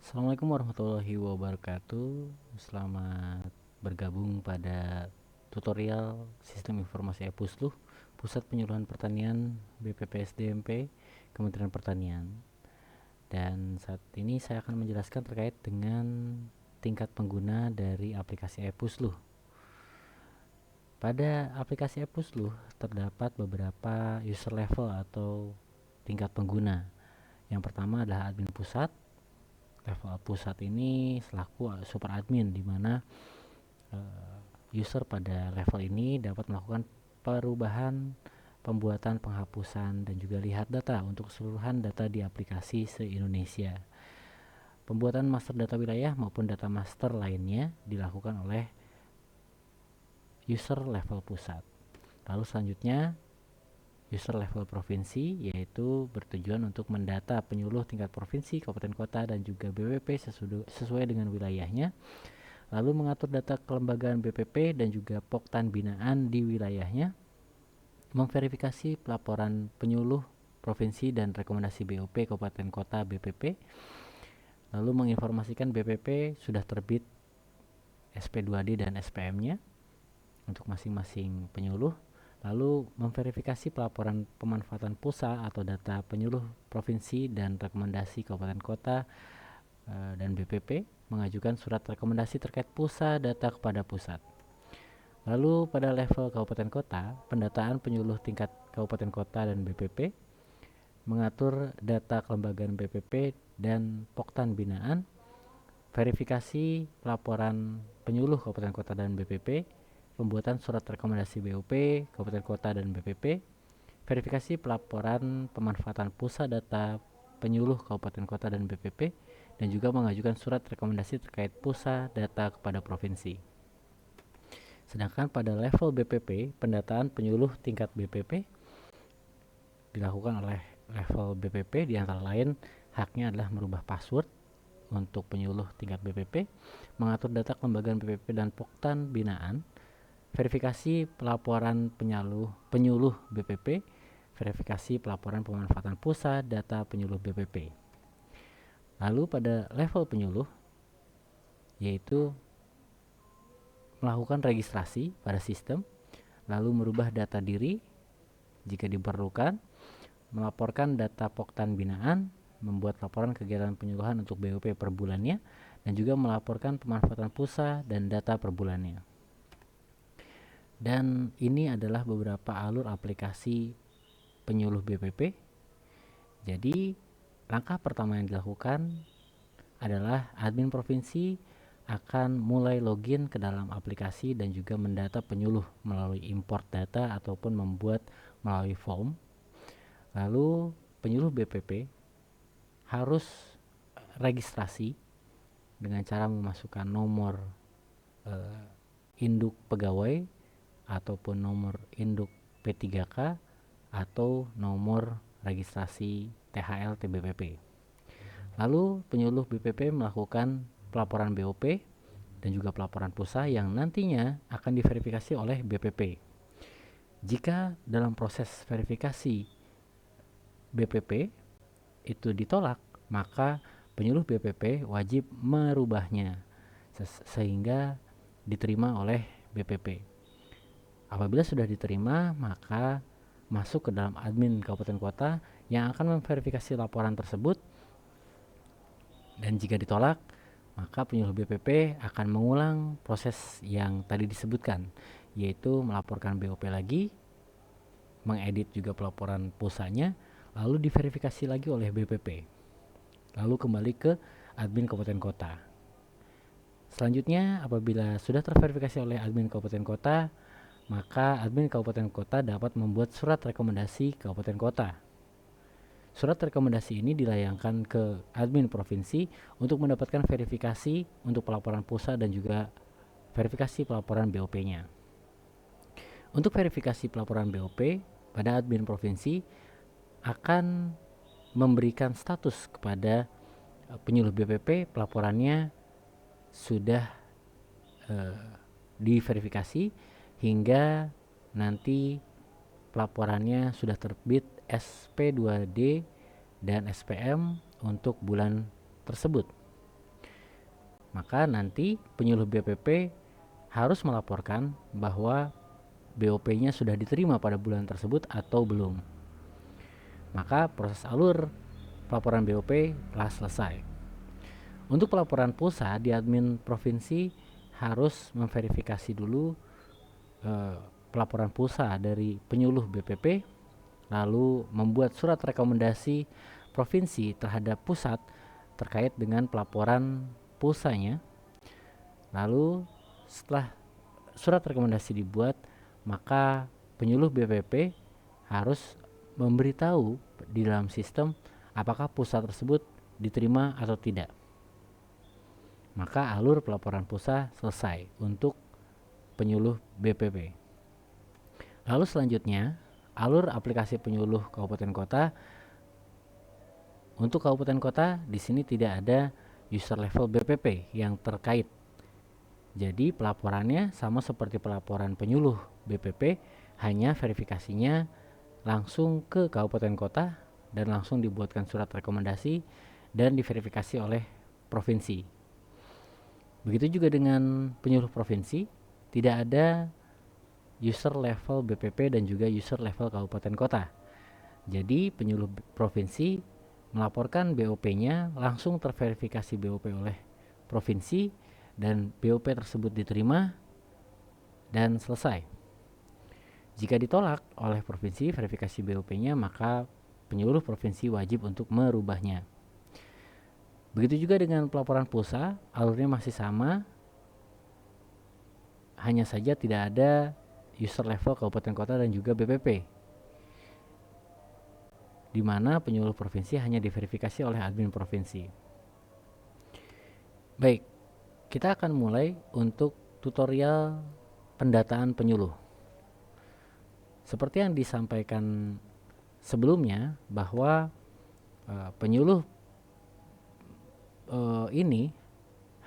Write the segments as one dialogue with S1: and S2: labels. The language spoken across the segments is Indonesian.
S1: Assalamualaikum warahmatullahi wabarakatuh. Selamat bergabung pada tutorial Sistem Informasi Epusluh, Pusat Penyuluhan Pertanian BPPSDMP, Kementerian Pertanian. Dan saat ini saya akan menjelaskan terkait dengan tingkat pengguna dari aplikasi Epusluh. Pada aplikasi Epusluh terdapat beberapa user level atau tingkat pengguna. Yang pertama adalah admin pusat. Level pusat ini selaku super admin, di mana user pada level ini dapat melakukan perubahan, pembuatan, penghapusan, dan juga lihat data untuk keseluruhan data di aplikasi se-Indonesia. Pembuatan master data wilayah maupun data master lainnya dilakukan oleh user level pusat. Lalu selanjutnya user level provinsi, yaitu bertujuan untuk mendata penyuluh tingkat provinsi, kabupaten kota, dan juga BPP sesuai dengan wilayahnya. Lalu mengatur data kelembagaan BPP dan juga Poktan binaan di wilayahnya. Memverifikasi pelaporan penyuluh provinsi dan rekomendasi BOP kabupaten kota BPP. Lalu menginformasikan BPP sudah terbit SP2D dan SPM-nya untuk masing-masing penyuluh. Lalu memverifikasi pelaporan pemanfaatan PUSA atau data penyuluh provinsi dan rekomendasi kabupaten kota dan BPP, mengajukan surat rekomendasi terkait PUSA data kepada pusat. Lalu pada level kabupaten kota, pendataan penyuluh tingkat kabupaten kota dan BPP, mengatur data kelembagaan BPP dan Poktan binaan, verifikasi pelaporan penyuluh kabupaten kota dan BPP, pembuatan surat rekomendasi BOP kabupaten kota dan BPP, verifikasi pelaporan pemanfaatan pusat data penyuluh kabupaten kota dan BPP, dan juga mengajukan surat rekomendasi terkait pusat data kepada provinsi. Sedangkan pada level BPP, pendataan penyuluh tingkat BPP dilakukan oleh level BPP, di antara lain haknya adalah merubah password untuk penyuluh tingkat BPP, mengatur data kelembagaan BPP dan Poktan binaan, verifikasi pelaporan penyuluh BPP, verifikasi pelaporan pemanfaatan pusat data penyuluh BPP. Lalu pada level penyuluh, yaitu melakukan registrasi pada sistem, lalu merubah data diri jika diperlukan, melaporkan data Poktan binaan, membuat laporan kegiatan penyuluhan untuk BOP per bulannya, dan juga melaporkan pemanfaatan pusat dan data per bulannya. Dan ini adalah beberapa alur aplikasi penyuluh BPP. Jadi langkah pertama yang dilakukan adalah admin provinsi akan mulai login ke dalam aplikasi dan juga mendata penyuluh melalui import data ataupun membuat melalui form. Lalu penyuluh BPP harus registrasi dengan cara memasukkan nomor induk pegawai ataupun nomor induk P3K atau nomor registrasi THL TBPP. Lalu penyuluh BPP melakukan pelaporan BOP dan juga pelaporan PUSA yang nantinya akan diverifikasi oleh BPP. Jika dalam proses verifikasi BPP itu ditolak, maka penyuluh BPP wajib merubahnya sehingga diterima oleh BPP. Apabila sudah diterima, maka masuk ke dalam admin kabupaten kota yang akan memverifikasi laporan tersebut, dan jika ditolak, maka penyuluh BPP akan mengulang proses yang tadi disebutkan, yaitu melaporkan BOP lagi, mengedit juga pelaporan pulsanya, lalu diverifikasi lagi oleh BPP, lalu kembali ke admin kabupaten kota. Selanjutnya, apabila sudah terverifikasi oleh admin kabupaten kota, maka admin kabupaten kota dapat membuat surat rekomendasi kabupaten kota. Surat rekomendasi ini dilayangkan ke admin provinsi untuk mendapatkan verifikasi untuk pelaporan pusat dan juga verifikasi pelaporan BOP-nya. Untuk verifikasi pelaporan BOP, pada admin provinsi akan memberikan status kepada penyuluh BPP pelaporannya sudah diverifikasi hingga nanti pelaporannya sudah terbit SP2D dan SPM untuk bulan tersebut. maka nanti penyuluh BPP harus melaporkan bahwa BOP-nya sudah diterima pada bulan tersebut atau belum. Maka proses alur pelaporan BOP telah selesai. Untuk pelaporan pulsa di admin provinsi harus memverifikasi dulu pelaporan pulsa dari penyuluh BPP, lalu membuat surat rekomendasi provinsi terhadap pusat terkait dengan pelaporan pulsanya. Lalu setelah surat rekomendasi dibuat, maka penyuluh BPP harus memberitahu di dalam sistem apakah pulsa tersebut diterima atau tidak. Maka alur pelaporan pulsa selesai untuk penyuluh BPP. Lalu selanjutnya, alur aplikasi penyuluh kabupaten kota. Untuk kabupaten kota di sini tidak ada user level BPP yang terkait. Jadi pelaporannya sama seperti pelaporan penyuluh BPP, hanya verifikasinya langsung ke kabupaten kota dan langsung dibuatkan surat rekomendasi dan diverifikasi oleh provinsi. Begitu juga dengan penyuluh provinsi, tidak ada user level BPP dan juga user level kabupaten kota. Jadi penyuluh provinsi melaporkan BOP-nya langsung terverifikasi BOP oleh provinsi dan BOP tersebut diterima dan selesai. Jika ditolak oleh provinsi verifikasi BOP-nya, maka penyuluh provinsi wajib untuk merubahnya. Begitu juga dengan pelaporan pulsa, alurnya masih sama, hanya saja tidak ada user level kabupaten kota dan juga BPP, di mana penyuluh provinsi hanya diverifikasi oleh admin provinsi. Baik, kita akan mulai untuk tutorial pendataan penyuluh. Seperti yang disampaikan sebelumnya, bahwa penyuluh ini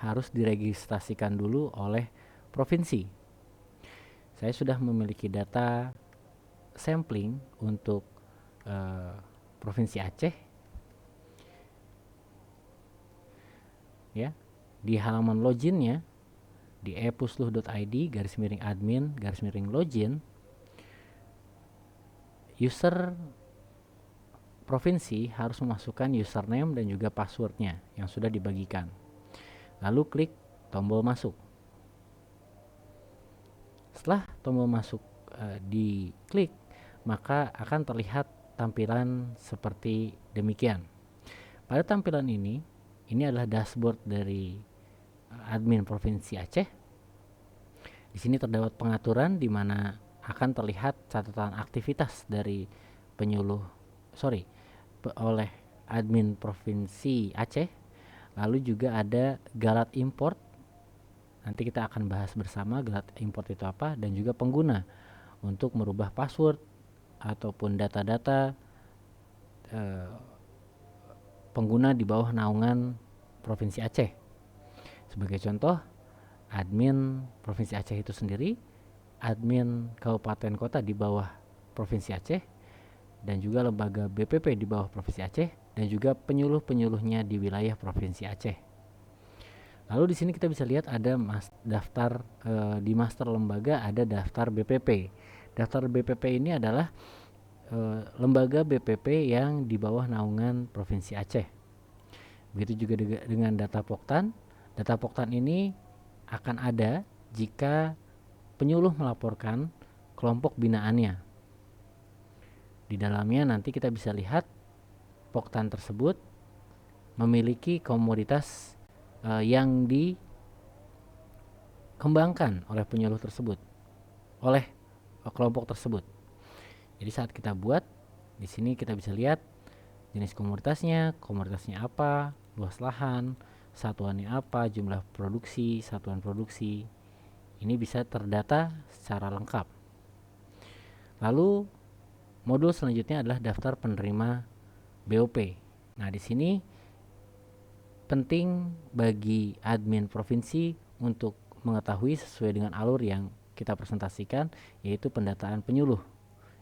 S1: harus diregistrasikan dulu oleh provinsi. Saya sudah memiliki data sampling untuk Provinsi Aceh. Ya, di halaman loginnya di epusluh.id/admin/login, user provinsi harus memasukkan username dan juga passwordnya yang sudah dibagikan. Lalu klik tombol masuk. Setelah tombol masuk diklik, maka akan terlihat tampilan seperti demikian. Pada tampilan ini adalah dashboard dari admin Provinsi Aceh. Di sini terdapat pengaturan di mana akan terlihat catatan aktivitas dari oleh admin Provinsi Aceh. Lalu juga ada galat import. Nanti kita akan bahas bersama galat import itu apa, dan juga pengguna untuk merubah password ataupun data-data pengguna di bawah naungan Provinsi Aceh. Sebagai contoh, admin Provinsi Aceh itu sendiri, admin kabupaten kota di bawah Provinsi Aceh, dan juga lembaga BPP di bawah Provinsi Aceh, dan juga penyuluh-penyuluhnya di wilayah Provinsi Aceh. Lalu di sini kita bisa lihat ada daftar di master lembaga ada daftar BPP. Daftar BPP ini adalah lembaga BPP yang di bawah naungan Provinsi Aceh. Begitu juga dengan data Poktan. Data Poktan ini akan ada jika penyuluh melaporkan kelompok binaannya. Di dalamnya nanti kita bisa lihat Poktan tersebut memiliki komoditas yang dikembangkan oleh penyuluh tersebut, oleh kelompok tersebut. Jadi saat kita buat, di sini kita bisa lihat jenis komoditasnya apa, luas lahan, satuannya apa, jumlah produksi, satuan produksi. Ini bisa terdata secara lengkap. Lalu modul selanjutnya adalah daftar penerima BOP. Nah, di sini penting bagi admin provinsi untuk mengetahui sesuai dengan alur yang kita presentasikan, yaitu pendataan penyuluh.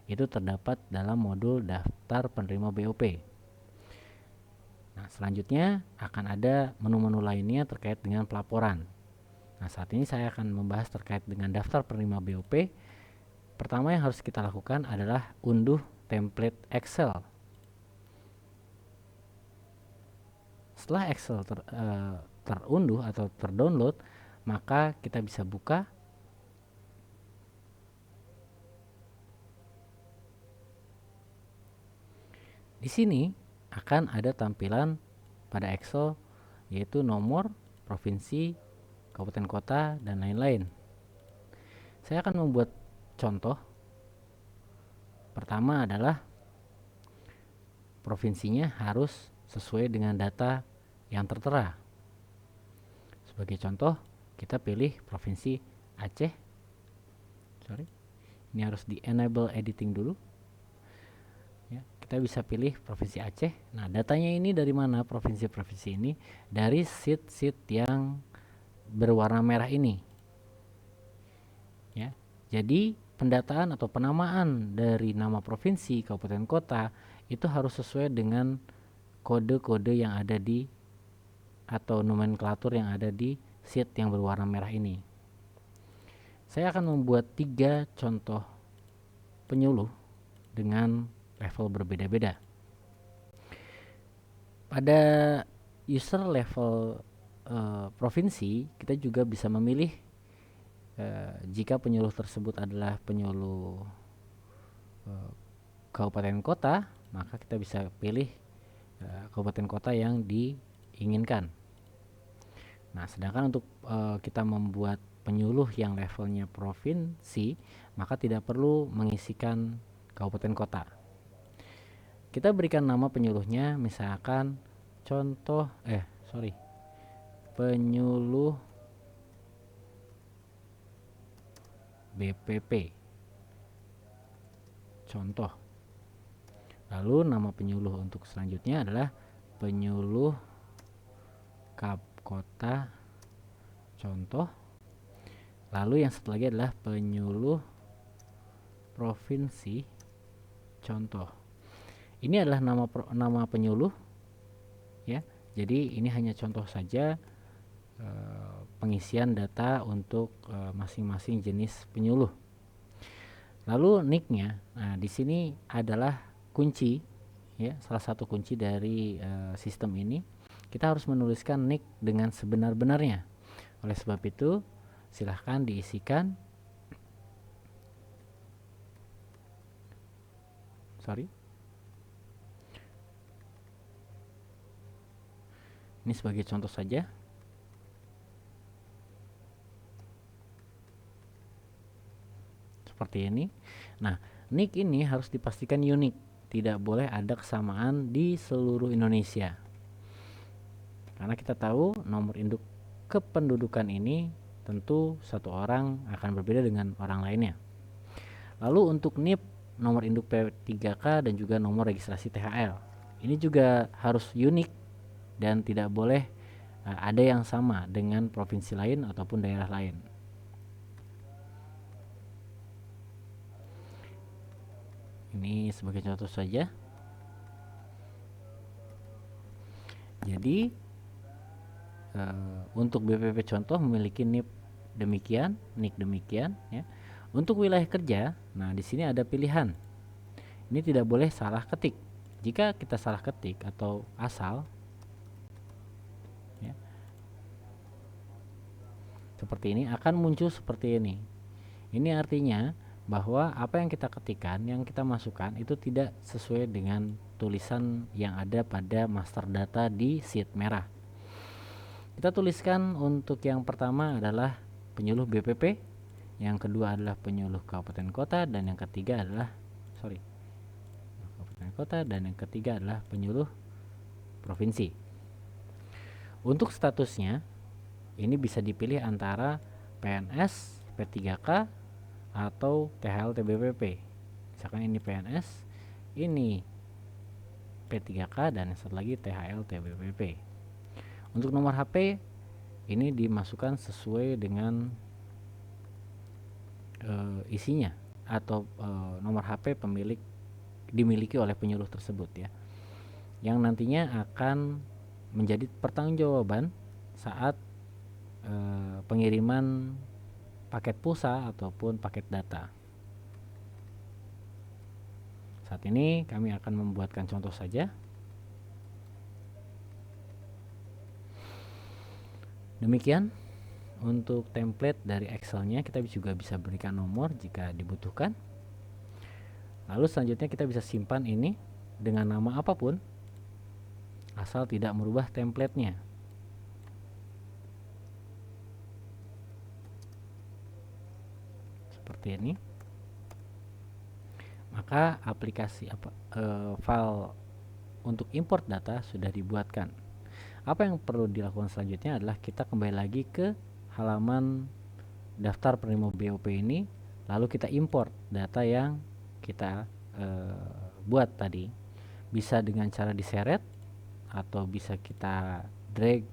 S1: Itu terdapat dalam modul daftar penerima BOP. Nah, selanjutnya akan ada menu-menu lainnya terkait dengan pelaporan. Nah, saat ini saya akan membahas terkait dengan daftar penerima BOP. Pertama yang harus kita lakukan adalah unduh template Excel. Setelah Excel terunduh atau terdownload, maka kita bisa buka. Di sini akan ada tampilan pada Excel yaitu nomor, provinsi, kabupaten kota, dan lain-lain. Saya akan membuat contoh. Pertama adalah provinsinya harus sesuai dengan data yang tertera. Sebagai contoh, kita pilih provinsi Aceh. Ini harus di enable editing dulu. Ya, kita bisa pilih provinsi Aceh. Nah, datanya ini dari mana provinsi-provinsi ini? Dari sheet yang berwarna merah ini. Ya, jadi pendataan atau penamaan dari nama provinsi, kabupaten, kota itu harus sesuai dengan kode-kode yang ada di atau nomenklatur yang ada di sheet yang berwarna merah ini. Saya akan membuat 3 contoh penyuluh dengan level berbeda-beda. Pada user level provinsi, kita juga bisa memilih jika penyuluh tersebut adalah penyuluh kabupaten kota, maka kita bisa pilih kabupaten kota yang diinginkan. Nah, sedangkan untuk kita membuat penyuluh yang levelnya provinsi, maka tidak perlu mengisikan kabupaten kota. Kita berikan nama penyuluhnya, misalkan penyuluh BPP. Contoh. Lalu nama penyuluh untuk selanjutnya adalah penyuluh kota. Contoh. Lalu yang satu lagi adalah penyuluh provinsi. Contoh. Ini adalah nama penyuluh, ya. Jadi ini hanya contoh saja pengisian data untuk masing-masing jenis penyuluh. Lalu nick-nya, nah di sini adalah kunci, ya, salah satu kunci dari sistem ini. Kita harus menuliskan nick dengan sebenar-benarnya. Oleh sebab itu, silahkan diisikan. Ini sebagai contoh saja. Seperti ini. Nah, nick ini harus dipastikan unik. Tidak boleh ada kesamaan di seluruh Indonesia. Karena kita tahu nomor induk kependudukan ini tentu satu orang akan berbeda dengan orang lainnya. Lalu untuk NIP, nomor induk P3K dan juga nomor registrasi THL. Ini juga harus unik dan tidak boleh ada yang sama dengan provinsi lain ataupun daerah lain. Ini sebagai contoh saja. Jadi untuk BPP contoh memiliki NIP demikian, NIK demikian, ya. Untuk wilayah kerja, nah di sini ada pilihan. Ini tidak boleh salah ketik. Jika kita salah ketik atau asal, ya, seperti ini akan muncul seperti ini. Ini artinya bahwa apa yang kita ketikkan, yang kita masukkan itu tidak sesuai dengan tulisan yang ada pada master data di sheet merah. Kita tuliskan untuk yang pertama adalah penyuluh BPP, yang kedua adalah penyuluh kabupaten kota, dan yang ketiga adalah kabupaten kota, dan yang ketiga adalah penyuluh provinsi. Untuk statusnya ini bisa dipilih antara PNS, P3K, atau THL TBPP. Misalkan ini PNS, ini P3K, dan yang satu lagi THL TBPP. Untuk nomor HP ini dimasukkan sesuai dengan isinya atau nomor HP dimiliki oleh penyuluh tersebut, ya. yang nantinya akan menjadi pertanggungjawaban saat pengiriman paket pulsa ataupun paket data. Saat ini kami akan membuatkan contoh saja. Demikian untuk template dari Excel-nya, kita juga bisa berikan nomor jika dibutuhkan. Lalu selanjutnya kita bisa simpan ini dengan nama apapun, asal tidak merubah template-nya. Seperti ini. Maka aplikasi file untuk import data sudah dibuatkan. Apa yang perlu dilakukan selanjutnya adalah kita kembali lagi ke halaman daftar penerima BOP ini, lalu kita import data yang kita buat tadi. Bisa dengan cara diseret atau bisa kita drag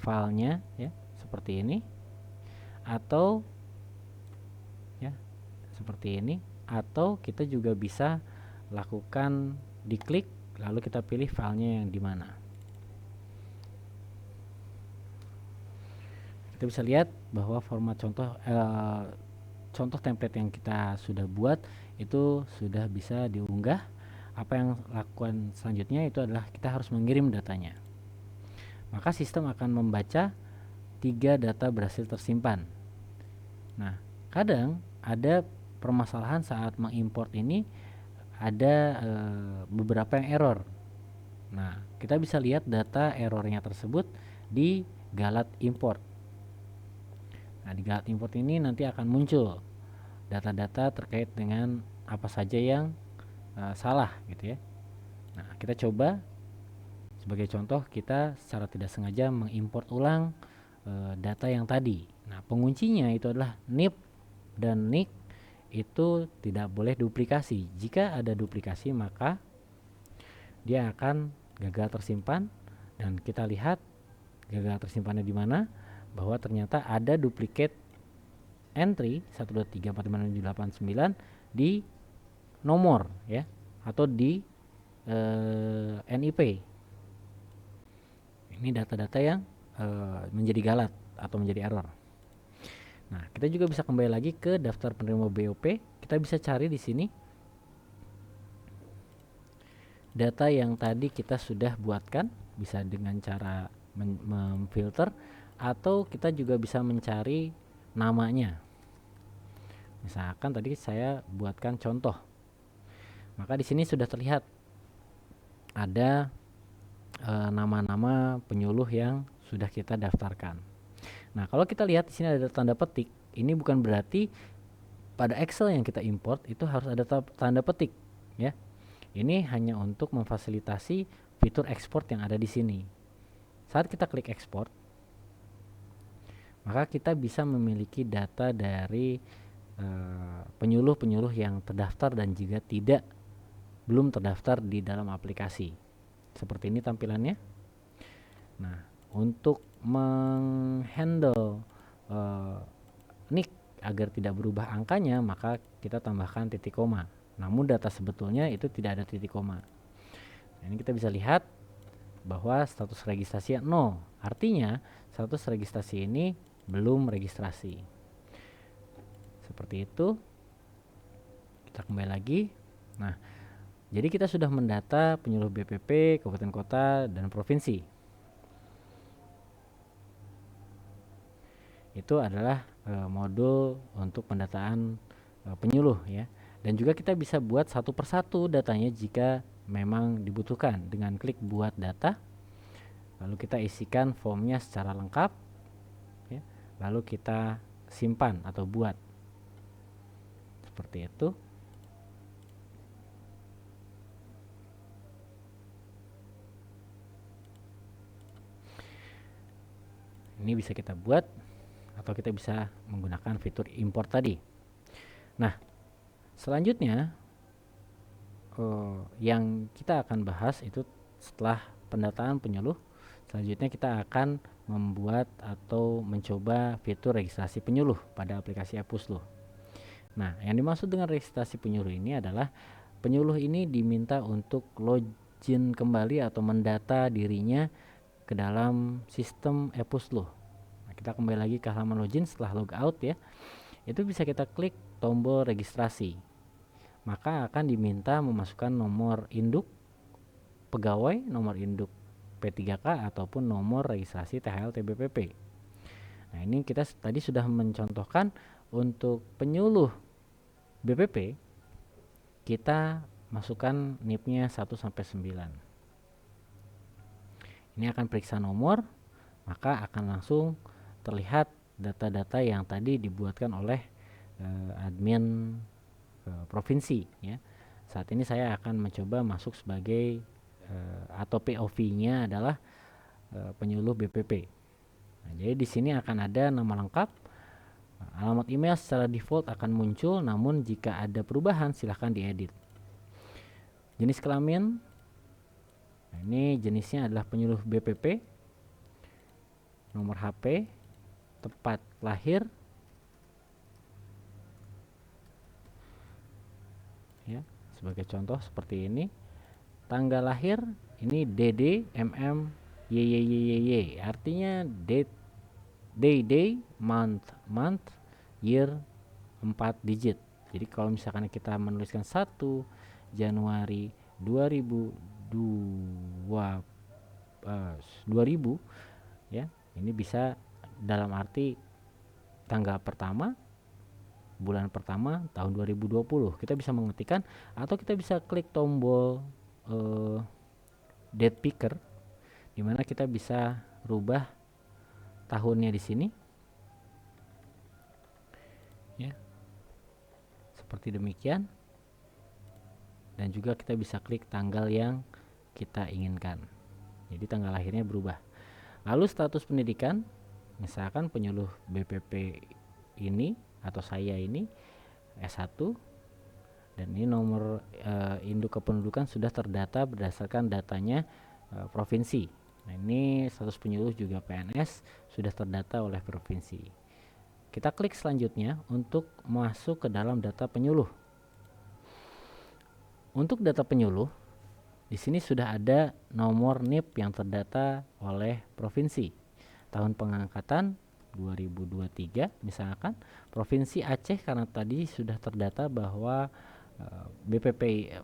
S1: filenya ya, seperti ini, atau ya seperti ini, atau kita juga bisa lakukan diklik lalu kita pilih filenya yang di mana. Kita bisa lihat bahwa format contoh template yang kita sudah buat itu sudah bisa diunggah. Apa yang lakukan selanjutnya itu adalah kita harus mengirim datanya. Maka sistem akan membaca 3 data berhasil tersimpan. Nah, kadang ada permasalahan saat mengimport ini, ada beberapa yang error. Nah, kita bisa lihat data errornya tersebut di Galat import. Nah, di Galat import ini nanti akan muncul data-data terkait dengan apa saja yang salah gitu ya. Nah, kita coba sebagai contoh, kita secara tidak sengaja mengimport ulang data yang tadi. Nah, penguncinya itu adalah NIP dan NIC itu tidak boleh duplikasi. Jika ada duplikasi maka dia akan gagal tersimpan, dan kita lihat gagal tersimpannya di mana, bahwa ternyata ada duplicate entry 123456789 di nomor ya, atau di NIP. Ini data-data yang menjadi galat atau menjadi error. Nah, kita juga bisa kembali lagi ke daftar penerima BOP. Kita bisa cari di sini data yang tadi kita sudah buatkan, bisa dengan cara memfilter, atau kita juga bisa mencari namanya. Misalkan tadi saya buatkan contoh, maka di sini sudah terlihat ada nama-nama penyuluh yang sudah kita daftarkan. Nah, kalau kita lihat di sini ada tanda petik, ini bukan berarti pada Excel yang kita import itu harus ada tanda petik, ya. Ini hanya untuk memfasilitasi fitur ekspor yang ada di sini. Saat kita klik ekspor, maka kita bisa memiliki data dari penyuluh-penyuluh yang terdaftar dan juga belum terdaftar di dalam aplikasi. Seperti ini tampilannya. Nah, untuk menghandle NIC agar tidak berubah angkanya, maka kita tambahkan titik koma. Namun data sebetulnya itu tidak ada titik koma. Nah, ini kita bisa lihat bahwa status registrasi 0, artinya status registrasi ini belum registrasi. Seperti itu. Kita kembali lagi. Nah, jadi kita sudah mendata penyuluh BPP, kabupaten kota, dan provinsi. Itu adalah modul untuk pendataan penyuluh ya. Dan juga kita bisa buat satu persatu datanya jika memang dibutuhkan dengan klik buat data. Lalu kita isikan formnya secara lengkap ya. Lalu kita simpan atau buat. Seperti itu. Ini bisa kita buat, atau kita bisa menggunakan fitur import tadi. Nah, selanjutnya yang kita akan bahas itu setelah pendataan penyuluh. Selanjutnya kita akan membuat atau mencoba fitur registrasi penyuluh pada aplikasi ePusluh. Nah, yang dimaksud dengan registrasi penyuluh ini adalah penyuluh ini diminta untuk melogin kembali atau mendata dirinya ke dalam sistem ePUSLO. Nah, kita kembali lagi ke halaman login setelah logout ya. Itu bisa kita klik tombol registrasi. Maka akan diminta memasukkan nomor induk pegawai, nomor induk P3K ataupun nomor registrasi THL TBPP. Nah, ini kita tadi sudah mencontohkan untuk penyuluh BPP kita masukkan NIP-nya 1 sampai 9. Ini akan periksa nomor, maka akan langsung terlihat data-data yang tadi dibuatkan oleh admin provinsi ya. Saat ini saya akan mencoba masuk sebagai atau POV-nya adalah penyuluh BPP. Nah, jadi di sini akan ada nama lengkap, alamat email secara default akan muncul, namun jika ada perubahan silahkan diedit. Jenis kelamin, nah ini jenisnya adalah penyuluh BPP, nomor HP, tempat lahir, ya sebagai contoh seperti ini. Tanggal lahir ini DD MM YYYY, artinya date, day, month, year 4 digit. Jadi kalau misalkan kita menuliskan 1 Januari 2000 ya, ini bisa dalam arti tanggal pertama bulan pertama tahun 2020. Kita bisa mengetikkan atau kita bisa klik tombol date picker, dimana kita bisa rubah tahunnya di sini ya, seperti demikian. Dan juga kita bisa klik tanggal yang kita inginkan, jadi tanggal lahirnya berubah. Lalu status pendidikan, misalkan penyuluh BPP ini atau saya ini S1, dan ini nomor induk kependudukan sudah terdata berdasarkan datanya provinsi. Nah, ini status penyuluh juga PNS sudah terdata oleh provinsi. Kita klik selanjutnya untuk masuk ke dalam data penyuluh. Untuk data penyuluh, di sini sudah ada nomor NIP yang terdata oleh provinsi. Tahun pengangkatan 2023 misalkan Provinsi Aceh, karena tadi sudah terdata bahwa BPP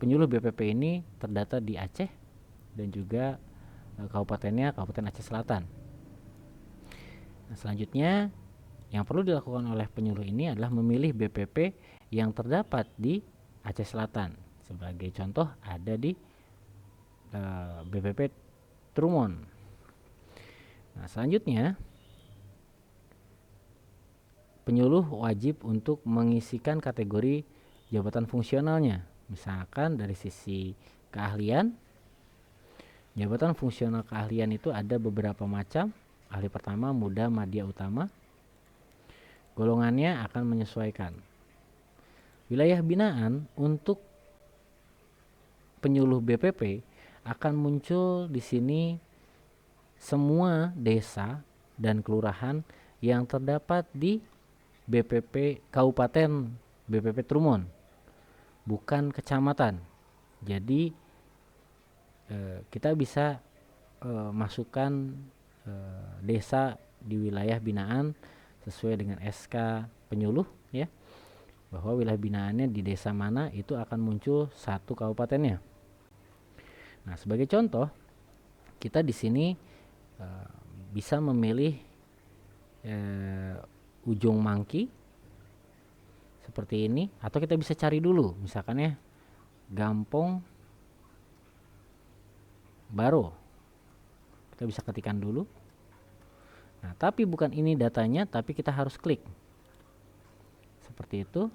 S1: penyuluh BPP ini terdata di Aceh, dan juga kabupatennya Kabupaten Aceh Selatan. Nah, selanjutnya yang perlu dilakukan oleh penyuluh ini adalah memilih BPP yang terdapat di Aceh Selatan. Sebagai contoh ada di BPP Trumon. Nah, selanjutnya penyuluh wajib untuk mengisikan kategori jabatan fungsionalnya. Misalkan dari sisi keahlian, jabatan fungsional keahlian itu ada beberapa macam. Ahli pertama, muda, madya, utama. Golongannya akan menyesuaikan. Wilayah binaan untuk penyuluh BPP akan muncul di sini semua desa dan kelurahan yang terdapat di BPP Kabupaten BPP Trumon, bukan kecamatan. Jadi kita bisa masukkan desa di wilayah binaan sesuai dengan SK penyuluh ya, bahwa wilayah binaannya di desa mana itu akan muncul satu kabupatennya. Nah, sebagai contoh kita di sini bisa memilih Ujung Mangki seperti ini, atau kita bisa cari dulu misalkan ya Gampong Baro, kita bisa ketikkan dulu. Nah, tapi bukan ini datanya, tapi kita harus klik seperti itu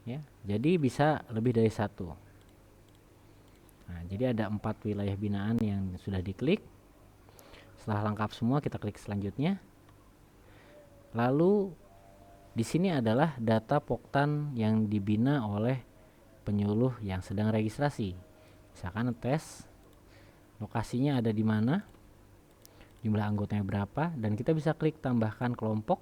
S1: ya, jadi bisa lebih dari satu. Nah, jadi ada 4 wilayah binaan yang sudah diklik. Setelah lengkap semua, kita klik selanjutnya. Lalu di sini adalah data Poktan yang dibina oleh penyuluh yang sedang registrasi. Misalkan tes, lokasinya ada di mana, jumlah anggotanya berapa, dan kita bisa klik tambahkan kelompok.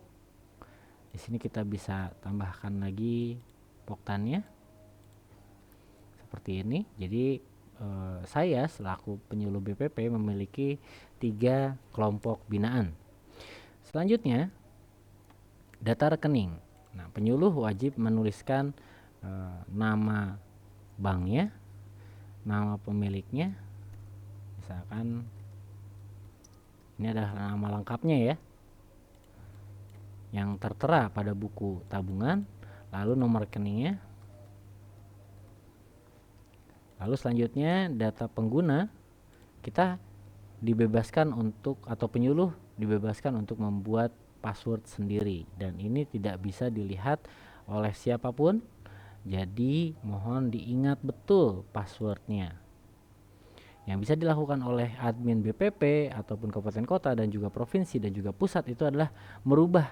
S1: Di sini kita bisa tambahkan lagi Poktannya seperti ini. Jadi saya selaku penyuluh BPP memiliki 3 kelompok binaan. Selanjutnya, data rekening. Nah, penyuluh wajib menuliskan nama banknya, nama pemiliknya, misalkan ini adalah nama lengkapnya ya, yang tertera pada buku tabungan, lalu nomor rekeningnya. Lalu selanjutnya data pengguna, kita dibebaskan untuk, atau penyuluh dibebaskan untuk membuat password sendiri, dan ini tidak bisa dilihat oleh siapapun. Jadi mohon diingat betul passwordnya. Yang bisa dilakukan oleh admin BPP ataupun kabupaten kota dan juga provinsi dan juga pusat itu adalah merubah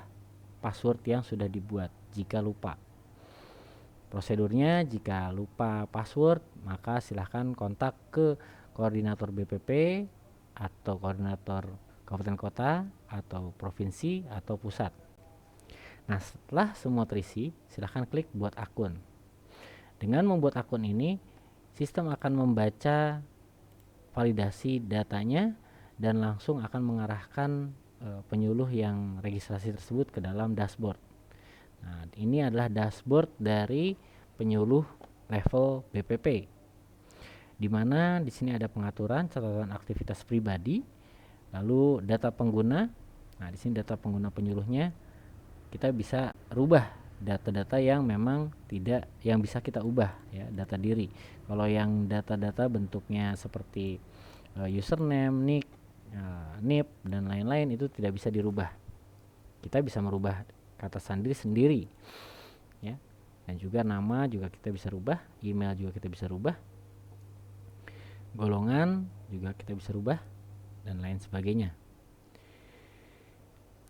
S1: password yang sudah dibuat jika lupa. Prosedurnya, jika lupa password maka silahkan kontak ke koordinator BPP atau koordinator kabupaten kota atau provinsi atau pusat. Nah, setelah semua terisi, silahkan klik buat akun. Dengan membuat akun ini, sistem akan membaca validasi datanya dan langsung akan mengarahkan penyuluh yang registrasi tersebut ke dalam dashboard. Nah, ini adalah dashboard dari penyuluh level BPP, di mana di sini ada pengaturan catatan aktivitas pribadi, lalu data pengguna. Nah, di sini data pengguna penyuluhnya, kita bisa rubah data-data yang memang tidak, yang bisa kita ubah ya, data diri. Kalau yang data-data bentuknya seperti username, nick, NIP dan lain-lain itu tidak bisa dirubah. Kita bisa merubah kata sandi sendiri ya. Dan juga nama juga kita bisa rubah, email juga kita bisa rubah, golongan juga kita bisa rubah dan lain sebagainya.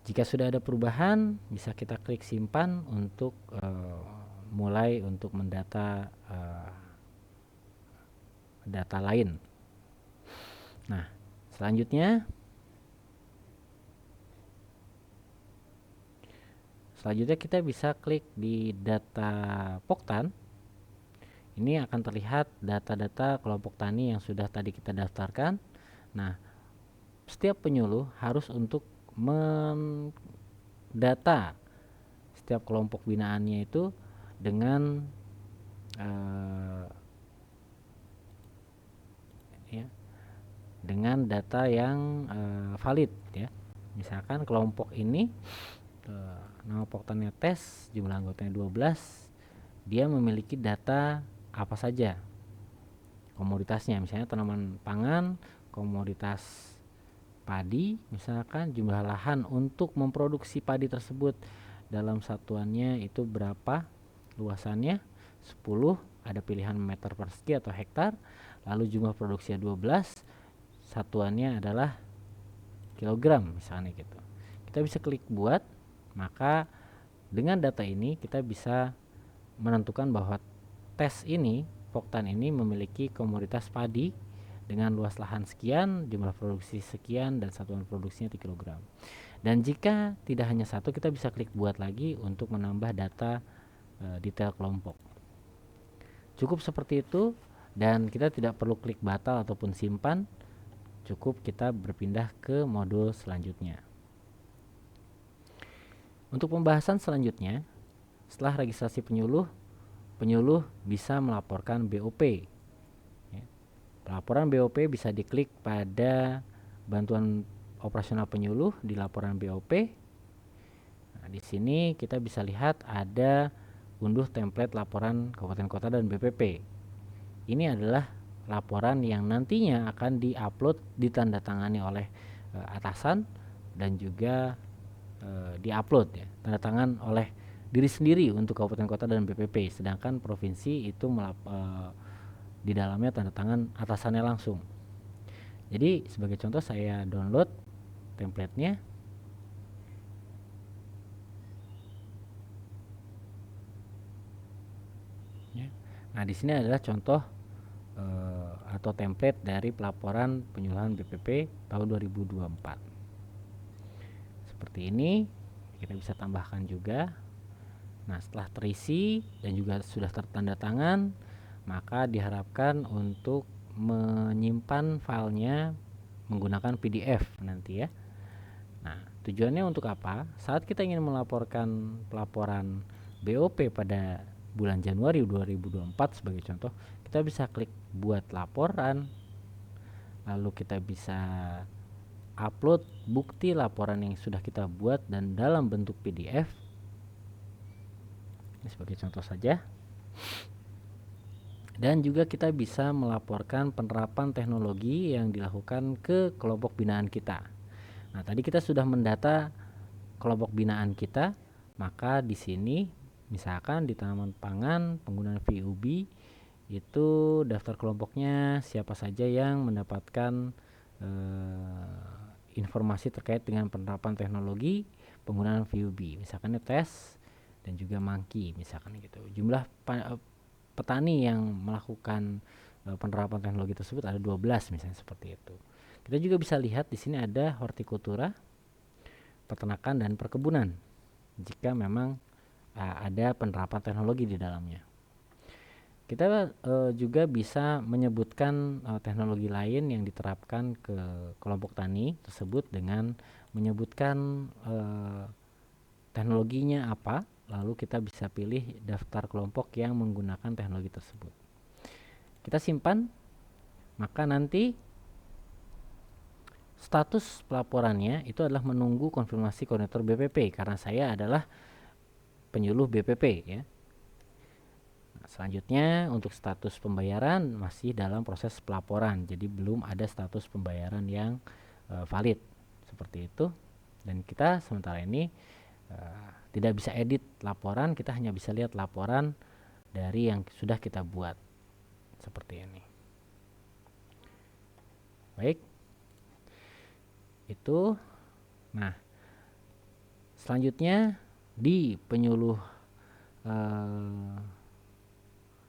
S1: Jika sudah ada perubahan, bisa kita klik simpan untuk mulai untuk mendata data lain. Nah, selanjutnya kita bisa klik di data Poktan. Ini akan terlihat data-data kelompok tani yang sudah tadi kita daftarkan. Nah, setiap penyuluh harus untuk mendata setiap kelompok binaannya itu dengan dengan data yang valid ya. Misalkan kelompok ini nama poktannya tes, jumlah anggotanya 12, dia memiliki data apa saja komoditasnya, misalnya tanaman pangan, komoditas padi, misalkan jumlah lahan untuk memproduksi padi tersebut dalam satuannya itu berapa, luasannya 10, ada pilihan meter persegi atau hektar, lalu jumlah produksinya 12, satuannya adalah kilogram misalnya gitu. Kita bisa klik buat, maka dengan data ini kita bisa menentukan bahwa tes ini, Poktan ini memiliki komoditas padi dengan luas lahan sekian, jumlah produksi sekian, dan satuan produksinya 3 kg. Dan jika tidak hanya satu, kita bisa klik buat lagi untuk menambah data detail kelompok. Cukup seperti itu, dan kita tidak perlu klik batal ataupun simpan. Cukup kita berpindah ke modul selanjutnya. Untuk pembahasan selanjutnya, setelah registrasi penyuluh bisa melaporkan BOP. Laporan BOP bisa diklik pada bantuan operasional penyuluh di laporan BOP. Nah, di sini kita bisa lihat ada unduh template laporan kabupaten kota dan BPP. Ini adalah laporan yang nantinya akan diupload, ditandatangani oleh atasan dan juga diupload ya, tanda tangan oleh diri sendiri untuk kabupaten kota dan BPP, sedangkan provinsi itu di dalamnya tanda tangan atasannya langsung. Jadi sebagai contoh saya download template-nya. Ya. Nah, di sini adalah contoh atau template dari pelaporan penyuluhan BPP tahun 2024. Seperti ini, kita bisa tambahkan juga. Nah, setelah terisi dan juga sudah tertanda tangan, maka diharapkan untuk menyimpan filenya menggunakan PDF nanti ya. Nah, tujuannya untuk apa? Saat kita ingin melaporkan pelaporan BOP pada bulan Januari 2024 sebagai contoh, kita bisa klik buat laporan, lalu kita bisa upload bukti laporan yang sudah kita buat dan dalam bentuk PDF. Ini sebagai contoh saja. Dan juga kita bisa melaporkan penerapan teknologi yang dilakukan ke kelompok binaan kita. Nah, tadi kita sudah mendata kelompok binaan kita, maka di sini misalkan di tanaman pangan penggunaan VUB itu daftar kelompoknya siapa saja yang mendapatkan informasi terkait dengan penerapan teknologi penggunaan VUB, misalkan tes dan juga mangki misalkan gitu. Jumlah petani yang melakukan penerapan teknologi tersebut ada 12 misalnya seperti itu. Kita juga bisa lihat di sini ada hortikultura, peternakan dan perkebunan. Jika memang ada penerapan teknologi di dalamnya. Kita juga bisa menyebutkan teknologi lain yang diterapkan ke kelompok tani tersebut dengan menyebutkan teknologinya apa. Lalu kita bisa pilih daftar kelompok yang menggunakan teknologi tersebut. Kita simpan, maka nanti status pelaporannya itu adalah menunggu konfirmasi koordinator BPP karena saya adalah penyuluh BPP ya. Nah, selanjutnya untuk status pembayaran masih dalam proses pelaporan, jadi belum ada status pembayaran yang valid seperti itu. Dan kita sementara ini tidak bisa edit laporan, kita hanya bisa lihat laporan dari yang sudah kita buat seperti ini. Baik, itu. Nah, selanjutnya di penyuluh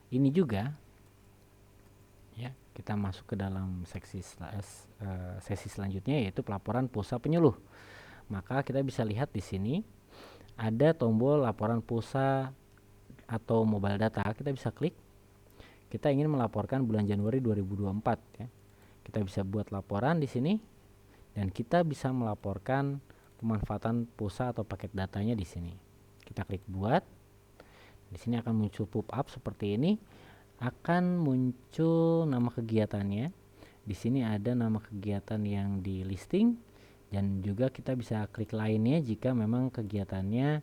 S1: ini juga ya, kita masuk ke dalam sesi selanjutnya yaitu pelaporan pulsa penyuluh. Maka kita bisa lihat di sini ada tombol laporan pulsa atau mobile data. Kita bisa klik. Kita ingin melaporkan bulan Januari 2024 ya. Kita bisa buat laporan di sini dan kita bisa melaporkan pemanfaatan pulsa atau paket datanya di sini. Kita klik buat. Di sini akan muncul pop-up seperti ini. Akan muncul nama kegiatannya. Di sini ada nama kegiatan yang di listing. Dan juga kita bisa klik lainnya jika memang kegiatannya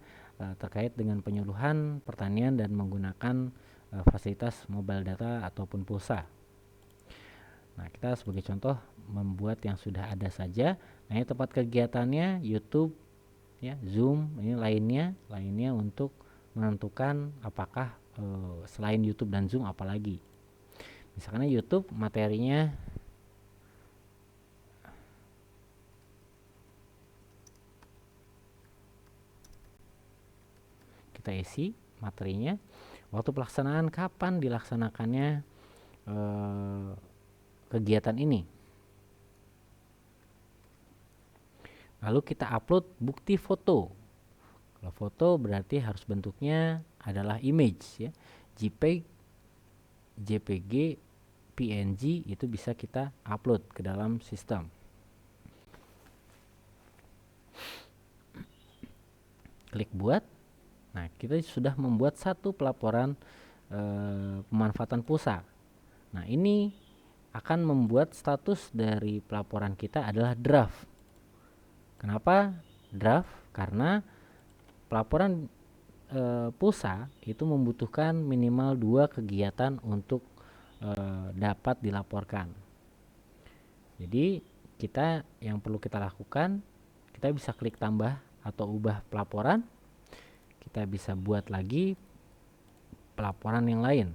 S1: terkait dengan penyuluhan pertanian dan menggunakan fasilitas mobile data ataupun pulsa. Nah, kita sebagai contoh membuat yang sudah ada saja. Nah, ini tempat kegiatannya YouTube ya, Zoom, ini lainnya untuk menentukan apakah selain YouTube dan Zoom apalagi. Misalkan YouTube materinya kita isi materinya, waktu pelaksanaan kapan dilaksanakannya kegiatan ini. Lalu kita upload bukti foto. Kalau foto berarti harus bentuknya adalah image ya. JPEG, JPG, PNG itu bisa kita upload ke dalam sistem. Klik buat. Nah, kita sudah membuat satu pelaporan pemanfaatan pulsa. Nah, ini akan membuat status dari pelaporan kita adalah draft. Kenapa draft? Karena pelaporan pulsa itu membutuhkan minimal 2 kegiatan untuk dapat dilaporkan. Jadi yang perlu kita lakukan, kita bisa klik tambah atau ubah pelaporan. Kita bisa buat lagi pelaporan yang lain.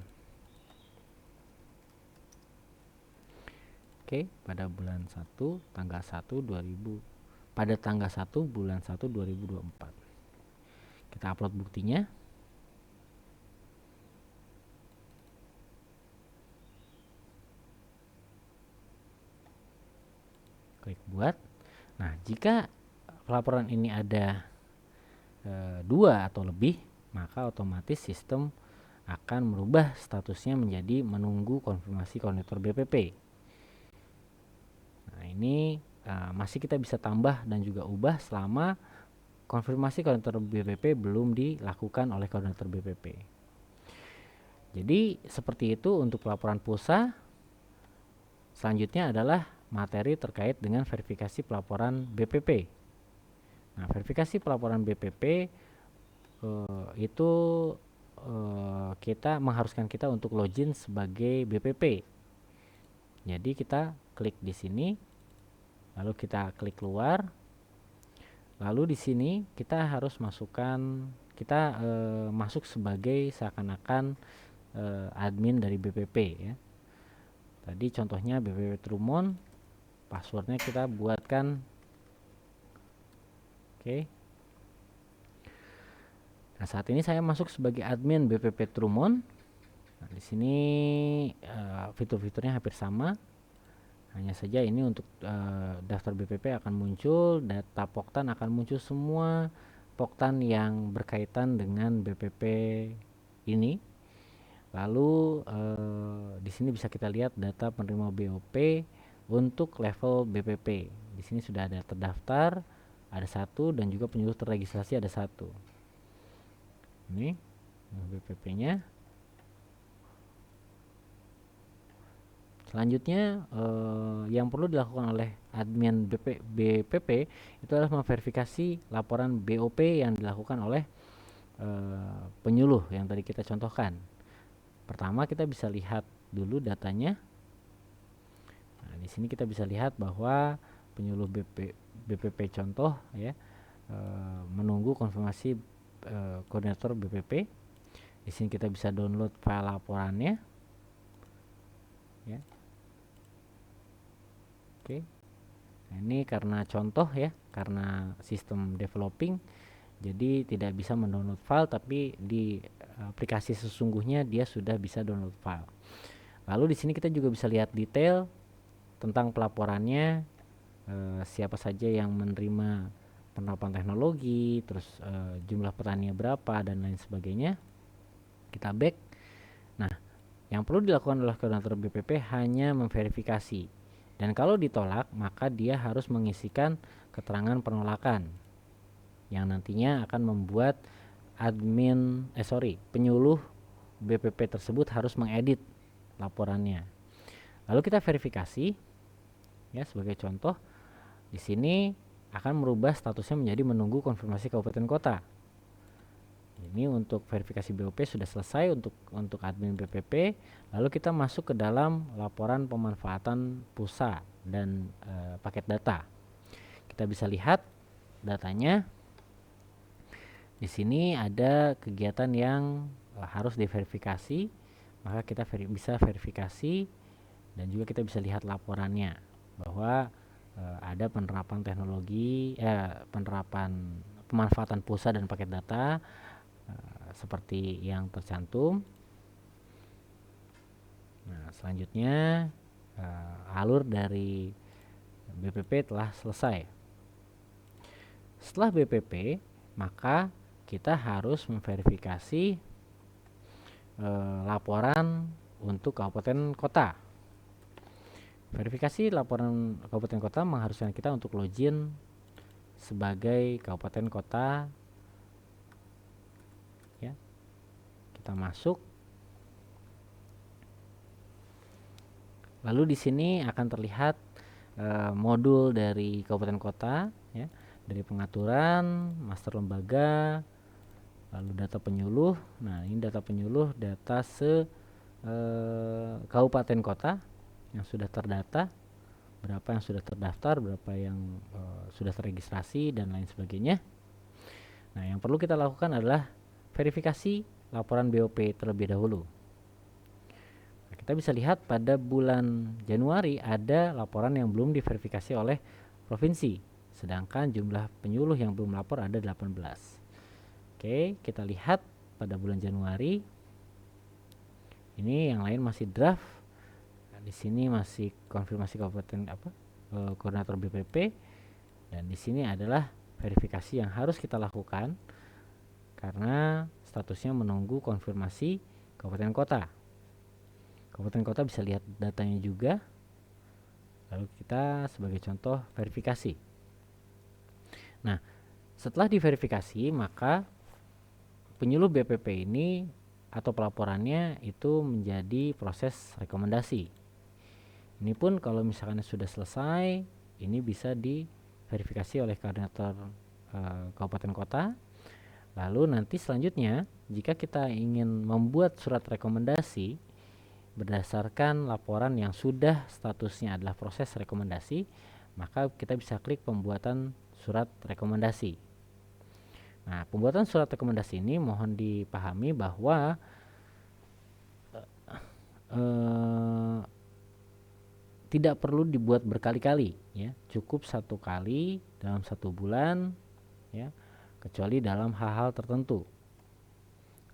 S1: Oke, pada bulan 1 tanggal 1 pada tanggal 1 bulan 1 2024. Kita upload buktinya. Klik buat. Nah, jika pelaporan ini ada 2 atau lebih, maka otomatis sistem akan merubah statusnya menjadi menunggu konfirmasi koordinator BPP. Nah, ini masih kita bisa tambah dan juga ubah selama konfirmasi koordinator BPP belum dilakukan oleh koordinator BPP. Jadi seperti itu untuk pelaporan pulsa. Selanjutnya adalah materi terkait dengan verifikasi pelaporan BPP. Nah, verifikasi pelaporan BPP itu kita mengharuskan kita untuk login sebagai BPP. Jadi kita klik di sini, lalu kita klik keluar, lalu di sini kita harus masukkan masuk sebagai seakan-akan admin dari BPP ya. Tadi contohnya BPP Trumon, passwordnya kita buatkan. Oke. Nah, saat ini saya masuk sebagai admin BPP Trumon. Nah, di sini fitur-fiturnya hampir sama. Hanya saja ini untuk daftar BPP akan muncul, data Poktan akan muncul semua Poktan yang berkaitan dengan BPP ini. Lalu di sini bisa kita lihat data penerima BOP untuk level BPP. Di sini sudah ada terdaftar, ada 1 dan juga penyuluh terregistrasi ada 1. Ini BPP-nya. Selanjutnya yang perlu dilakukan oleh admin BPP itu adalah memverifikasi laporan BOP yang dilakukan oleh penyuluh yang tadi kita contohkan. Pertama kita bisa lihat dulu datanya. Nah, di sini kita bisa lihat bahwa penyuluh BPP contoh ya menunggu konfirmasi koordinator BPP. Di sini kita bisa download file laporannya. Ya. Oke. Nah, ini karena contoh ya, karena sistem developing, jadi tidak bisa mendownload file, tapi di aplikasi sesungguhnya dia sudah bisa download file. Lalu di sini kita juga bisa lihat detail tentang pelaporannya, siapa saja yang menerima penerapan teknologi, terus jumlah petaninya berapa dan lain sebagainya. Kita back. Nah, yang perlu dilakukan oleh koordinator BPP hanya memverifikasi. Dan kalau ditolak, maka dia harus mengisikan keterangan penolakan yang nantinya akan membuat penyuluh BPP tersebut harus mengedit laporannya. Lalu kita verifikasi ya, sebagai contoh di sini akan merubah statusnya menjadi menunggu konfirmasi kabupaten kota. Ini untuk verifikasi BOP sudah selesai untuk admin BPP. Lalu kita masuk ke dalam laporan pemanfaatan pulsa dan paket data. Kita bisa lihat datanya. Di sini ada kegiatan yang harus diverifikasi, maka kita bisa verifikasi dan juga kita bisa lihat laporannya bahwa ada penerapan teknologi, penerapan pemanfaatan pulsa dan paket data seperti yang tercantum. Nah, selanjutnya alur dari BPP telah selesai. Setelah BPP, maka kita harus memverifikasi laporan untuk kabupaten kota. Verifikasi laporan kabupaten kota mengharuskan kita untuk login sebagai kabupaten kota. Ya, kita masuk. Lalu di sini akan terlihat modul dari kabupaten kota, ya, dari pengaturan, master lembaga, lalu data penyuluh. Nah, ini data penyuluh, data kabupaten kota yang sudah terdata, berapa yang sudah terdaftar, berapa yang sudah terregistrasi dan lain sebagainya. Nah, yang perlu kita lakukan adalah verifikasi laporan BOP terlebih dahulu. Nah, kita bisa lihat pada bulan Januari ada laporan yang belum diverifikasi oleh provinsi, sedangkan jumlah penyuluh yang belum lapor ada 18. Oke, kita lihat pada bulan Januari. Ini yang lain masih draft. Nah, di sini masih konfirmasi kabupaten koordinator BPP, dan di sini adalah verifikasi yang harus kita lakukan karena statusnya menunggu konfirmasi kabupaten kota. Kabupaten kota bisa lihat datanya juga. Lalu kita sebagai contoh verifikasi. Nah, setelah diverifikasi, maka penyuluh BPP ini atau pelaporannya itu menjadi proses rekomendasi. Ini pun kalau misalkan sudah selesai, ini bisa diverifikasi oleh koordinator kabupaten kota. Lalu nanti selanjutnya, jika kita ingin membuat surat rekomendasi berdasarkan laporan yang sudah statusnya adalah proses rekomendasi, maka kita bisa klik pembuatan surat rekomendasi. Nah, pembuatan surat rekomendasi ini mohon dipahami bahwa tidak perlu dibuat berkali-kali, ya, cukup satu kali dalam 1 bulan, ya, kecuali dalam hal-hal tertentu.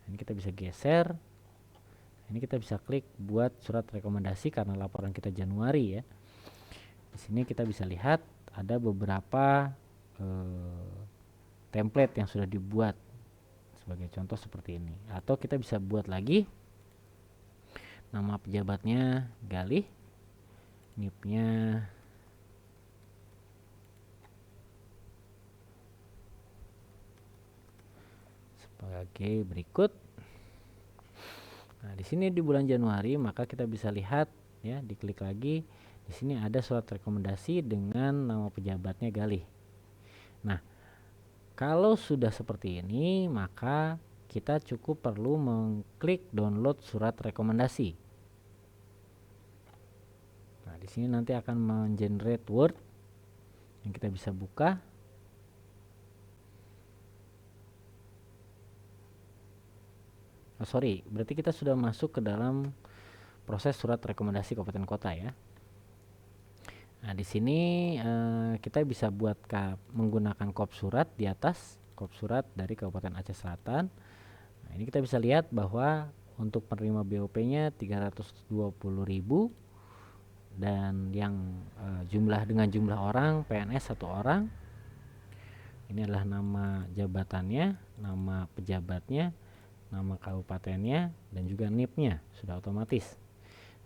S1: Ini kita bisa geser. Ini kita bisa klik buat surat rekomendasi karena laporan kita Januari, ya. Di sini kita bisa lihat ada beberapa template yang sudah dibuat. Sebagai contoh seperti ini. Atau kita bisa buat lagi. Nama pejabatnya Galih. NIP-nya sebagai berikut. Nah, di sini di bulan Januari, maka kita bisa lihat, ya, diklik lagi. Di sini ada surat rekomendasi dengan nama pejabatnya Galih. Nah, kalau sudah seperti ini, maka kita cukup perlu mengklik download surat rekomendasi. Nah, di sini nanti akan mengenerate Word yang kita bisa buka. Berarti kita sudah masuk ke dalam proses surat rekomendasi kabupaten kota, ya. Nah, di sini kita bisa buat menggunakan kop surat di atas, kop surat dari Kabupaten Aceh Selatan. Nah, ini kita bisa lihat bahwa untuk penerima BOP-nya 320.000 dan yang dengan jumlah orang PNS 1 orang. Ini adalah nama jabatannya, nama pejabatnya, nama kabupatennya, dan juga NIP-nya sudah otomatis.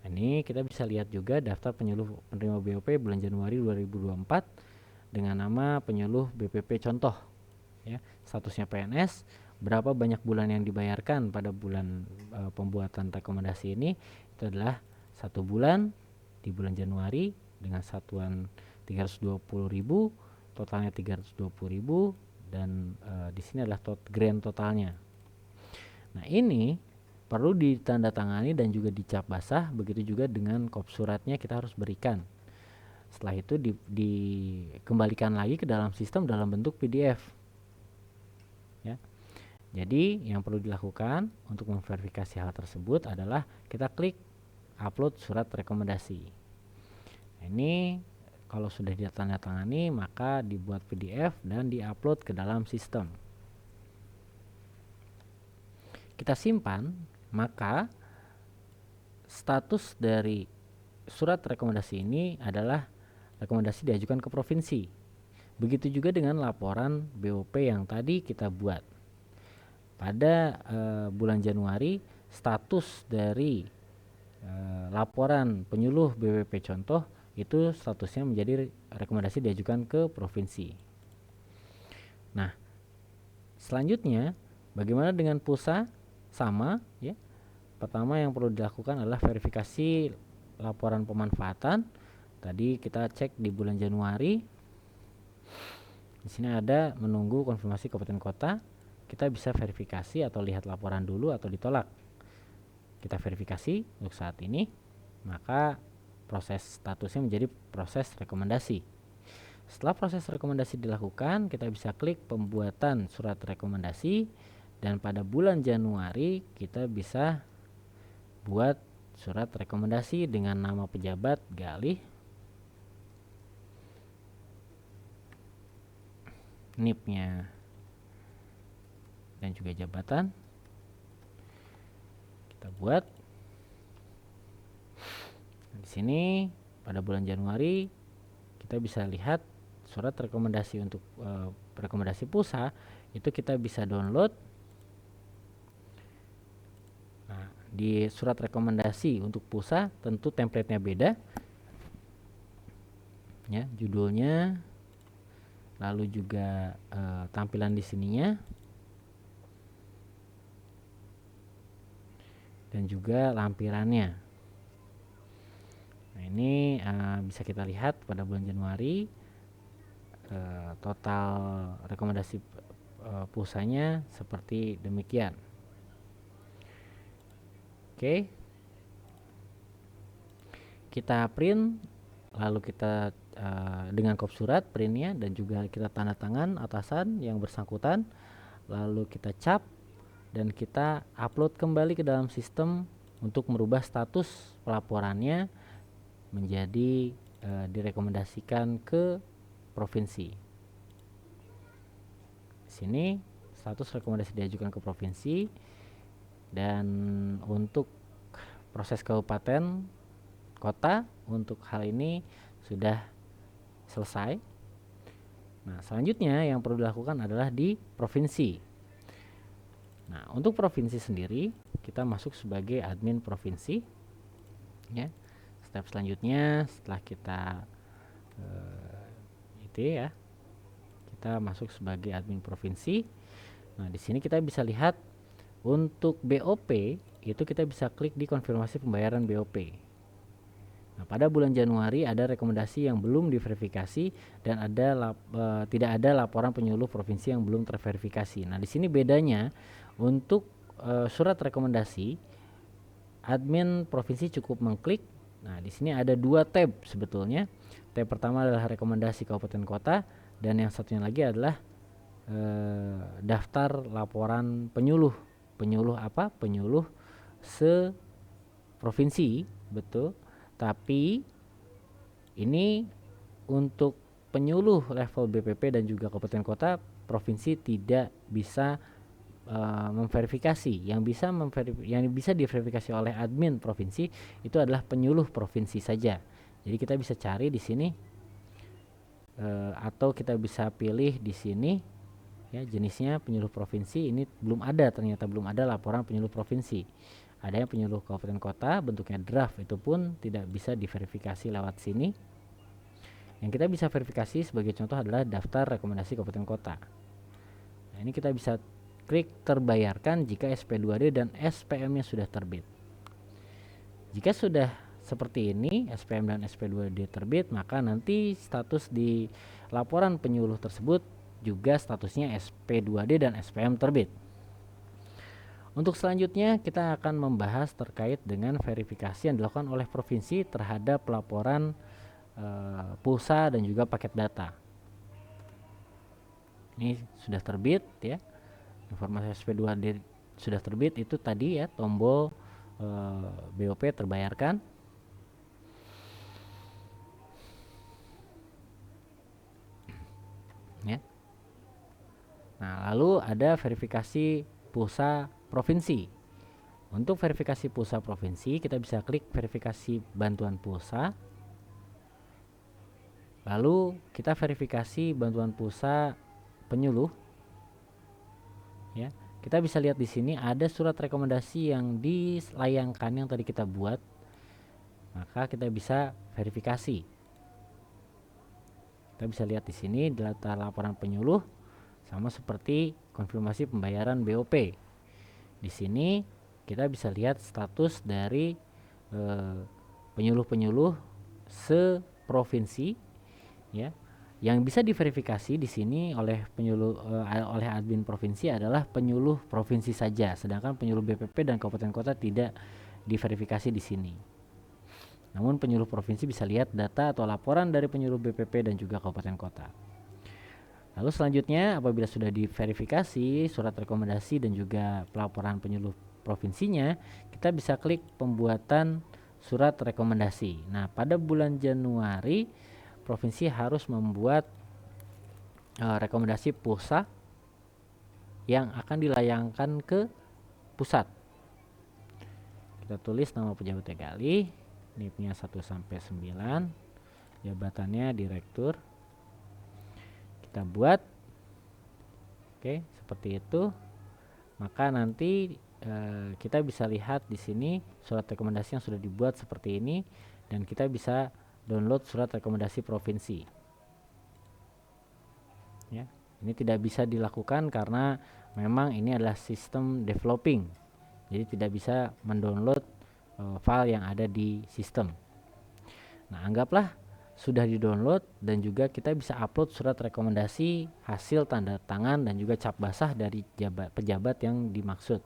S1: Nah, ini kita bisa lihat juga daftar penyuluh penerima BOP bulan Januari 2024 dengan nama penyuluh BPP contoh, ya, statusnya PNS, berapa banyak bulan yang dibayarkan pada bulan pembuatan rekomendasi ini, itu adalah 1 bulan di bulan Januari dengan satuan 320.000, totalnya 320.000, dan di sini adalah grand totalnya. Nah, ini perlu ditandatangani dan juga dicap basah. Begitu juga dengan kop suratnya kita harus berikan. Setelah itu dikembalikan lagi ke dalam sistem dalam bentuk PDF, ya. Jadi yang perlu dilakukan untuk memverifikasi hal tersebut adalah kita klik upload surat rekomendasi. Nah, ini kalau sudah ditandatangani maka dibuat PDF dan diupload ke dalam sistem. Kita simpan, maka status dari surat rekomendasi ini adalah rekomendasi diajukan ke provinsi. Begitu juga dengan laporan BOP yang tadi kita buat. Pada bulan Januari, status dari laporan penyuluh BPP contoh itu statusnya menjadi rekomendasi diajukan ke provinsi. Nah, selanjutnya bagaimana dengan pulsa? Sama, ya. Pertama yang perlu dilakukan adalah verifikasi laporan pemanfaatan. Tadi kita cek di bulan Januari. Di sini ada menunggu konfirmasi kabupaten kota. Kita bisa verifikasi atau lihat laporan dulu atau ditolak. Kita verifikasi untuk saat ini, maka proses statusnya menjadi proses rekomendasi. Setelah proses rekomendasi dilakukan, kita bisa klik pembuatan surat rekomendasi. Dan pada bulan Januari kita bisa buat surat rekomendasi dengan nama pejabat Galih, NIP-nya, dan juga jabatan. Kita buat. Di sini pada bulan Januari kita bisa lihat surat rekomendasi untuk rekomendasi pulsa itu kita bisa download. Nah, di surat rekomendasi untuk PUSA tentu template-nya beda. Ya, judulnya, lalu juga tampilan di sininya, dan juga lampirannya. Nah, ini bisa kita lihat pada bulan Januari total rekomendasi PUSA-nya seperti demikian. Oke, kita print, lalu kita dengan kop surat printnya, dan juga kita tanda tangan atasan yang bersangkutan, lalu kita cap dan kita upload kembali ke dalam sistem untuk merubah status pelaporannya menjadi direkomendasikan ke provinsi. Di sini status rekomendasi diajukan ke provinsi, dan untuk proses kabupaten kota untuk hal ini sudah selesai. Nah, selanjutnya yang perlu dilakukan adalah di provinsi. Nah, untuk provinsi sendiri kita masuk sebagai admin provinsi. Ya, step selanjutnya setelah kita kita masuk sebagai admin provinsi. Nah, di sini kita bisa lihat untuk BOP itu kita bisa klik di konfirmasi pembayaran BOP. Nah, pada bulan Januari ada rekomendasi yang belum diverifikasi dan tidak ada laporan penyuluh provinsi yang belum terverifikasi. Nah, di sini bedanya untuk surat rekomendasi, admin provinsi cukup mengklik. Nah, di sini ada 2 tab sebetulnya. Tab pertama adalah rekomendasi kabupaten kota, dan yang satunya lagi adalah daftar laporan penyuluh. Penyuluh apa? Penyuluh se-provinsi, betul. Tapi ini untuk penyuluh level BPP dan juga kabupaten kota, provinsi tidak bisa memverifikasi. Yang bisa diverifikasi oleh admin provinsi itu adalah penyuluh provinsi saja. Jadi kita bisa cari di sini atau kita bisa pilih di sini. Ya, jenisnya penyuluh provinsi ini ternyata belum ada laporan penyuluh provinsi. Ada yang penyuluh kabupaten kota, bentuknya draft, itu pun tidak bisa diverifikasi lewat sini. Yang kita bisa verifikasi sebagai contoh adalah daftar rekomendasi kabupaten kota. Nah, ini kita bisa klik terbayarkan jika SP2D dan SPM-nya sudah terbit. Jika sudah seperti ini, SPM dan SP2D terbit, maka nanti status di laporan penyuluh tersebut juga statusnya SP2D dan SPM terbit. Untuk selanjutnya kita akan membahas terkait dengan verifikasi yang dilakukan oleh provinsi terhadap laporan PUSA dan juga paket data. Ini sudah terbit ya. Informasi SP2D sudah terbit, itu tadi ya tombol BOP terbayarkan. Ya. Nah, lalu ada verifikasi PUSA provinsi. Untuk verifikasi PUSA provinsi, kita bisa klik verifikasi bantuan PUSA. Lalu kita verifikasi bantuan PUSA penyuluh. Ya, kita bisa lihat di sini ada surat rekomendasi yang dilayangkan yang tadi kita buat. Maka kita bisa verifikasi. Kita bisa lihat di sini data laporan penyuluh sama seperti konfirmasi pembayaran BOP. Di sini kita bisa lihat status dari penyuluh-penyuluh se-provinsi ya. Yang bisa diverifikasi di sini oleh oleh admin provinsi adalah penyuluh provinsi saja, sedangkan penyuluh BPP dan kabupaten kota tidak diverifikasi di sini. Namun penyuluh provinsi bisa lihat data atau laporan dari penyuluh BPP dan juga kabupaten kota. Lalu selanjutnya apabila sudah diverifikasi surat rekomendasi dan juga pelaporan penyuluh provinsinya, kita bisa klik pembuatan surat rekomendasi. Nah, pada bulan Januari provinsi harus membuat rekomendasi PUSA yang akan dilayangkan ke pusat. Kita tulis nama pejabatnya kali, NIP-nya 1-9, jabatannya direktur. Kita buat oke seperti itu, maka nanti kita bisa lihat di sini surat rekomendasi yang sudah dibuat seperti ini, dan kita bisa download surat rekomendasi provinsi. Ya, ini tidak bisa dilakukan karena memang ini adalah sistem developing, jadi tidak bisa mendownload file yang ada di sistem. Nah, anggaplah sudah di-download dan juga kita bisa upload surat rekomendasi hasil tanda tangan dan juga cap basah dari pejabat yang dimaksud.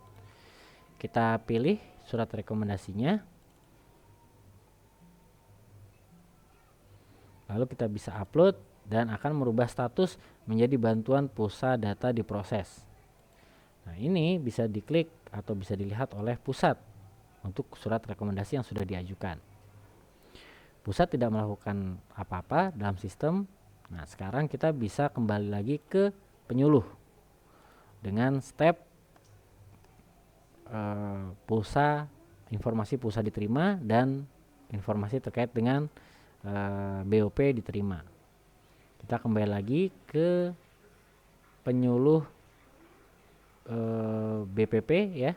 S1: Kita pilih surat rekomendasinya, lalu kita bisa upload dan akan merubah status menjadi bantuan pulsa data diproses. Nah, ini bisa diklik atau bisa dilihat oleh pusat untuk surat rekomendasi yang sudah diajukan. Pusat tidak melakukan apa-apa dalam sistem. Nah, sekarang kita bisa kembali lagi ke penyuluh dengan step pulsa, informasi pulsa diterima dan informasi terkait dengan BOP diterima. Kita kembali lagi ke penyuluh BPP ya.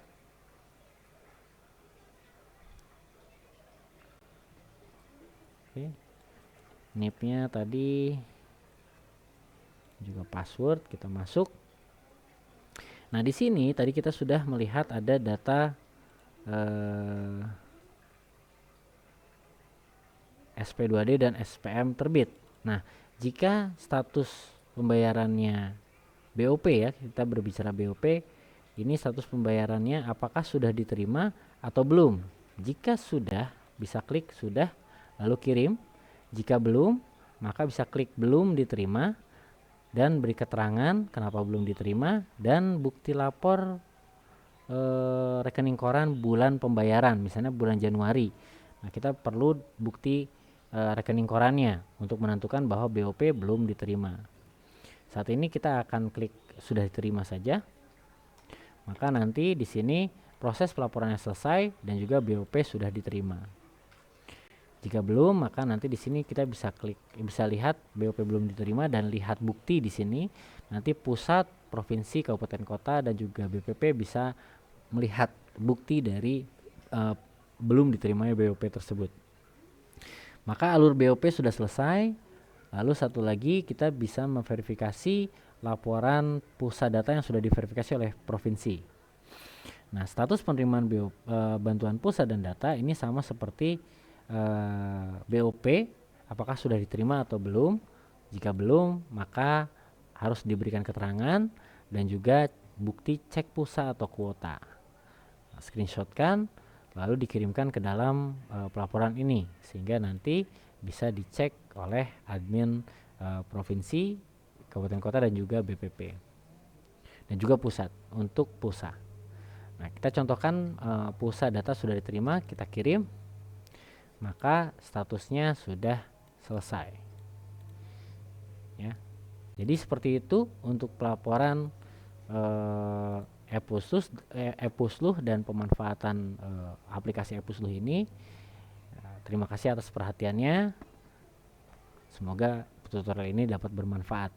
S1: Oke. NIP-nya tadi juga password, kita masuk. Nah, di sini tadi kita sudah melihat ada data SP2D dan SPM terbit. Nah, jika status pembayarannya BOP ya, kita berbicara BOP, ini status pembayarannya apakah sudah diterima atau belum. Jika sudah, bisa klik sudah, lalu kirim. Jika belum, maka bisa klik belum diterima dan beri keterangan kenapa belum diterima dan bukti lapor rekening koran bulan pembayaran, misalnya bulan Januari. Nah, kita perlu bukti rekening korannya untuk menentukan bahwa BOP belum diterima. Saat ini kita akan klik sudah diterima saja. Maka nanti di sini proses pelaporannya selesai dan juga BOP sudah diterima. Jika belum, maka nanti di sini kita bisa lihat BOP belum diterima dan lihat bukti di sini. Nanti pusat, provinsi, kabupaten kota dan juga BPP bisa melihat bukti dari belum diterimanya BOP tersebut. Maka alur BOP sudah selesai. Lalu satu lagi kita bisa memverifikasi laporan pusat data yang sudah diverifikasi oleh provinsi. Nah, status penerimaan bantuan pusat dan data ini sama seperti BOP, apakah sudah diterima atau belum. Jika belum, maka harus diberikan keterangan dan juga bukti cek pulsa atau kuota. Nah, screenshotkan lalu dikirimkan ke dalam pelaporan ini sehingga nanti bisa dicek oleh admin provinsi, kabupaten kota dan juga BPP dan juga pusat untuk pulsa. Nah, kita contohkan pulsa data sudah diterima, kita kirim, maka statusnya sudah selesai ya. Jadi seperti itu untuk pelaporan e-Pusluh dan pemanfaatan aplikasi e-Pusluh ini. Terima kasih atas perhatiannya. Semoga tutorial ini dapat bermanfaat.